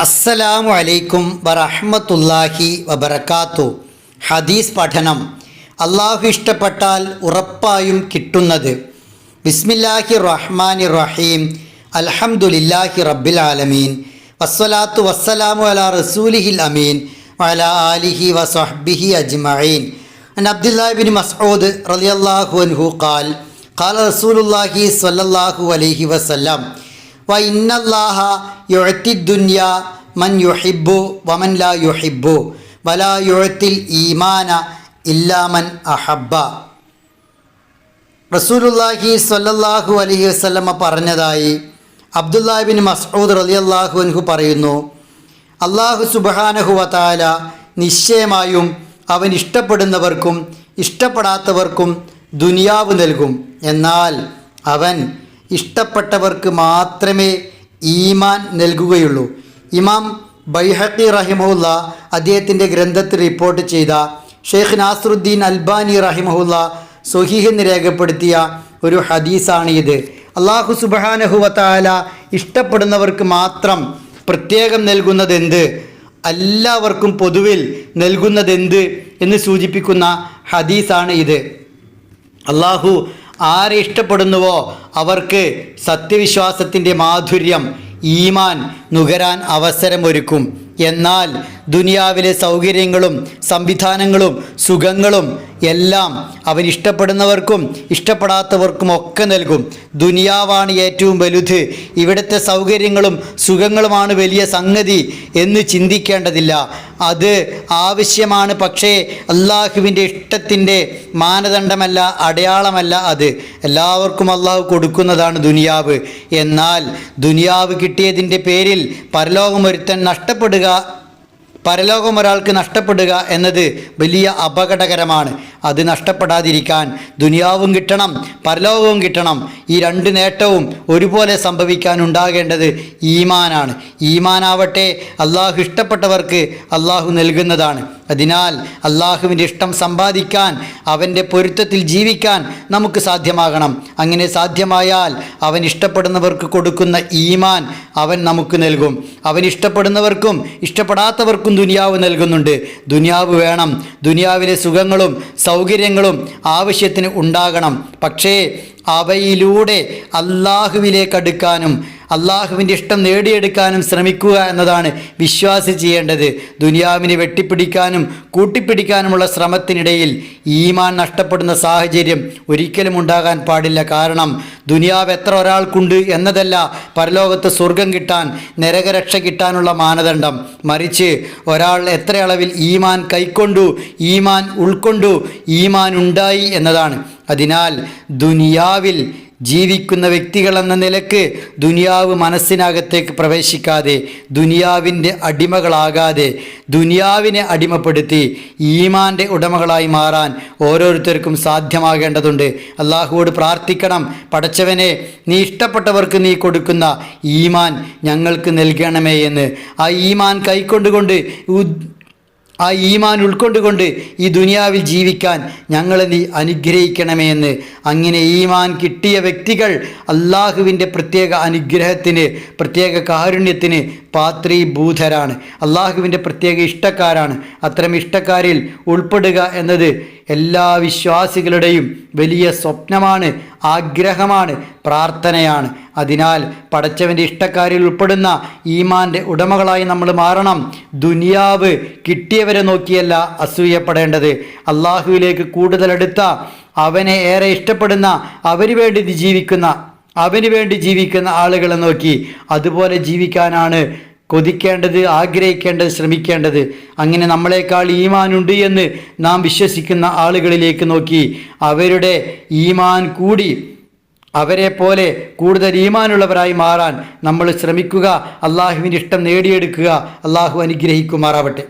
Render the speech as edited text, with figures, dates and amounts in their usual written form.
അസ്സലാമു അലൈക്കും വറഹ്മത്തുള്ളാഹി വബറകാത്തു. ഹദീസ് പഠനം. അള്ളാഹു ഇഷ്ടപ്പെട്ടാൽ ഉറപ്പായും കിട്ടുന്നത്. ബിസ്മില്ലാഹി റഹ്മാനി റഹീം. അൽഹംദുലില്ലാഹി റബ്ബിൽ ആലമീൻ. വസ്സലാത്തു വസ്സലാമു അലാ റസൂലിഹിൽ അമീൻ വഅലാ ആലിഹി വസഹ്ബിഹി അജ്മഈൻ. അൻ അബ്ദുല്ലാഹി ഇബ്നു മസ്ഊദ് റളിയല്ലാഹു അൻഹു ഖാൽ ഖാല റസൂലുള്ളാഹി സ്വല്ലല്ലാഹു അലൈഹി വസല്ലം വ ഇന്നല്ലാഹ യുഅതി ദുനിയ മൻ യുഹിബ്ബു വമൻ ലാ യുഹിബ്ബു വലാ യുഅതിൽ ഈമാന ഇല്ലാ മൻ അഹബ്ബ. റസൂലുള്ളാഹി സ്വല്ലല്ലാഹു അലൈഹി വസല്ലമ പറഞ്ഞതായി അബ്ദുല്ലാഹി ഇബ്നു മസ്ഊദ് റളിയല്ലാഹു അൻഹു പറയുന്നു, അല്ലാഹു സുബ്ഹാനഹു വ തആല നിശ്ചയമായും അവൻ ഇഷ്ടപ്പെടുന്നവർക്കും ഇഷ്ടപ്പെടാത്തവർക്കും ദുനിയാവ് നൽകും. എന്നാൽ അവൻ ഇഷ്ടപ്പെട്ടവർക്ക് മാത്രമേ ഈമാൻ നൽകുകയുള്ളൂ. ഇമാം ബൈഹഖി റഹിമഹുല്ല അദ്ദേഹത്തിൻ്റെ ഗ്രന്ഥത്തിൽ റിപ്പോർട്ട് ചെയ്ത ഷെയ്ഖ് നാസറുദ്ദീൻ അൽബാനി റഹിമഹുല്ല സ്വഹീഹ് എന്ന് രേഖപ്പെടുത്തിയ ഒരു ഹദീസാണ് ഇത്. അല്ലാഹു സുബ്ഹാനഹു വ തആല ഇഷ്ടപ്പെടുന്നവർക്ക് മാത്രം പ്രത്യേകം നൽകുന്നതെന്ത്, എല്ലാവർക്കും പൊതുവിൽ നൽകുന്നതെന്ത് എന്ന് സൂചിപ്പിക്കുന്ന ഹദീസാണ് ഇത്. അല്ലാഹു ആരെ ഇഷ്ടപ്പെടുന്നുവോ അവർക്ക് സത്യവിശ്വാസത്തിൻ്റെ മാധുര്യം, ഈമാൻ നുകരാൻ അവസരമൊരുക്കും. എന്നാൽ ദുനിയാവിലെ സൗകര്യങ്ങളും സംവിധാനങ്ങളും സുഖങ്ങളും എല്ലാം അവൻ ഇഷ്ടപ്പെടുന്നവർക്കും ഇഷ്ടപ്പെടാത്തവർക്കും ഒക്കെ നൽകും. ദുനിയാവാണ് ഏറ്റവും വലുത്, ഇവിടുത്തെ സൗകര്യങ്ങളും സുഖങ്ങളുമാണ് വലിയ സംഗതി എന്ന് ചിന്തിക്കേണ്ടതില്ല. അത് ആവശ്യമാണ്, പക്ഷേ അള്ളാഹുവിൻ്റെ ഇഷ്ടത്തിൻ്റെ മാനദണ്ഡമല്ല, അടയാളമല്ല അത്. എല്ലാവർക്കും അള്ളാഹു കൊടുക്കുന്നതാണ് ദുനിയാവ്. എന്നാൽ ദുനിയാവ് കിട്ടിയതിൻ്റെ പേരിൽ പരലോകം ഒരാൾക്ക് നഷ്ടപ്പെടുക എന്നത് വലിയ അപകടകരമാണ്. അത് നഷ്ടപ്പെടാതിരിക്കാൻ ദുനിയാവും കിട്ടണം, പരലോകവും കിട്ടണം. ഈ രണ്ട് നേട്ടവും ഒരുപോലെ സംഭവിക്കാൻ ഉണ്ടാകേണ്ടത് ഈമാനാണ്. ഈമാനാവട്ടെ അള്ളാഹു ഇഷ്ടപ്പെട്ടവർക്ക് അള്ളാഹു നൽകുന്നതാണ്. അതിനാൽ അള്ളാഹുവിൻ്റെ ഇഷ്ടം സമ്പാദിക്കാൻ, അവൻ്റെ പൊരുത്തത്തിൽ ജീവിക്കാൻ നമുക്ക് സാധ്യമാകണം. അങ്ങനെ സാധ്യമായാൽ അവൻ ഇഷ്ടപ്പെടുന്നവർക്ക് കൊടുക്കുന്ന ഈമാൻ അവൻ നമുക്ക് നൽകും. അവൻ ഇഷ്ടപ്പെടുന്നവർക്കും ഇഷ്ടപ്പെടാത്തവർക്കും ദുനിയാവ് നൽകുന്നുണ്ട്. ദുനിയാവ് വേണം, ദുനിയാവിലെ സുഖങ്ങളും സൗകര്യങ്ങളും ആവശ്യത്തിന് ഉണ്ടാകണം. പക്ഷേ അവയിലൂടെ അള്ളാഹുവിലേക്ക് അടുക്കാനും അള്ളാഹുവിൻ്റെ ഇഷ്ടം നേടിയെടുക്കാനും ശ്രമിക്കുക എന്നതാണ് വിശ്വാസി ചെയ്യേണ്ടത്. ദുനിയാവിനെ വെട്ടിപ്പിടിക്കാനും കൂട്ടിപ്പിടിക്കാനുമുള്ള ശ്രമത്തിനിടയിൽ ഈമാൻ നഷ്ടപ്പെടുന്ന സാഹചര്യം ഒരിക്കലും ഉണ്ടാകാൻ പാടില്ല. കാരണം ദുനിയാവ് എത്ര ഒരാൾക്കുണ്ട് എന്നതല്ല പരലോകത്ത് സ്വർഗം കിട്ടാൻ, നരകരക്ഷ കിട്ടാനുള്ള മാനദണ്ഡം. മറിച്ച് ഒരാൾ എത്ര അളവിൽ ഈമാൻ കൈക്കൊണ്ടു, ഈമാൻ ഉൾക്കൊണ്ടു, ഈമാൻ ഉണ്ടായി എന്നതാണ്. അതിനാൽ ദുനിയാവിൽ ജീവിക്കുന്ന വ്യക്തികൾ എന്ന നിലക്ക് ദുനിയാവ് മനസ്സിനകത്തേക്ക് പ്രവേശിക്കാതെ, ദുനിയാവിൻ്റെ അടിമകളാകാതെ, ദുനിയാവിനെ അടിമപ്പെടുത്തി ഈമാൻ്റെ ഉടമകളായി മാറാൻ ഓരോരുത്തർക്കും സാധ്യമാകേണ്ടതുണ്ട്. അള്ളാഹുവോട് പ്രാർത്ഥിക്കണം, പടച്ചവനെ നീ ഇഷ്ടപ്പെട്ടവർക്ക് നീ കൊടുക്കുന്ന ഈമാൻ ഞങ്ങൾക്ക് നൽകണമേ എന്ന്. ആ ഈമാൻ കൈക്കൊണ്ടുകൊണ്ട്, ആ ഈമാൻ ഉൾക്കൊണ്ടുകൊണ്ട് ഈ ദുനിയാവിൽ ജീവിക്കാൻ ഞങ്ങളെ നീ അനുഗ്രഹിക്കണമേ എന്ന്. അങ്ങനെ ഈമാൻ കിട്ടിയ വ്യക്തികൾ അള്ളാഹുവിൻ്റെ പ്രത്യേക അനുഗ്രഹത്തിന്, പ്രത്യേക കാരുണ്യത്തിന് പാത്രീഭൂതരാണ്. അള്ളാഹുവിൻ്റെ പ്രത്യേക ഇഷ്ടക്കാരാണ്. അത്തരം ഇഷ്ടക്കാരിൽ ഉൾപ്പെടുക എന്നത് എല്ലാ വിശ്വാസികളുടെയും വലിയ സ്വപ്നമാണ്, ആഗ്രഹമാണ്, പ്രാർത്ഥനയാണ്. അതിനാൽ പടച്ചവൻ്റെ ഇഷ്ടക്കാരിൽ ഉൾപ്പെടുന്ന ഈമാൻ്റെ ഉടമകളായി നമ്മൾ മാറണം. ദുനിയാവ് കിട്ടിയവരെ നോക്കിയല്ല അസൂയപ്പെടേണ്ടത്. അള്ളാഹുവിലേക്ക് കൂടുതൽ അടുത്ത, അവനെ ഏറെ ഇഷ്ടപ്പെടുന്ന, അവന് വേണ്ടി ജീവിക്കുന്ന ആളുകളെ നോക്കി അതുപോലെ ജീവിക്കാനാണ് കൊതിക്കേണ്ടത്, ആഗ്രഹിക്കേണ്ടത്, ശ്രമിക്കേണ്ടത്. അങ്ങനെ നമ്മളെക്കാൾ ഈമാനുണ്ട് എന്ന് നാം വിശ്വസിക്കുന്ന ആളുകളിലേക്ക് നോക്കി അവരുടെ ഈമാൻ കൂടി അവരെ പോലെ കൂടുതൽ ഈമാനുള്ളവരായി മാറാൻ നമ്മൾ ശ്രമിക്കുക. അള്ളാഹുവിൻ്റെ ഇഷ്ടം നേടിയെടുക്കുക. അള്ളാഹു അനുഗ്രഹിക്കുമാറാവട്ടെ.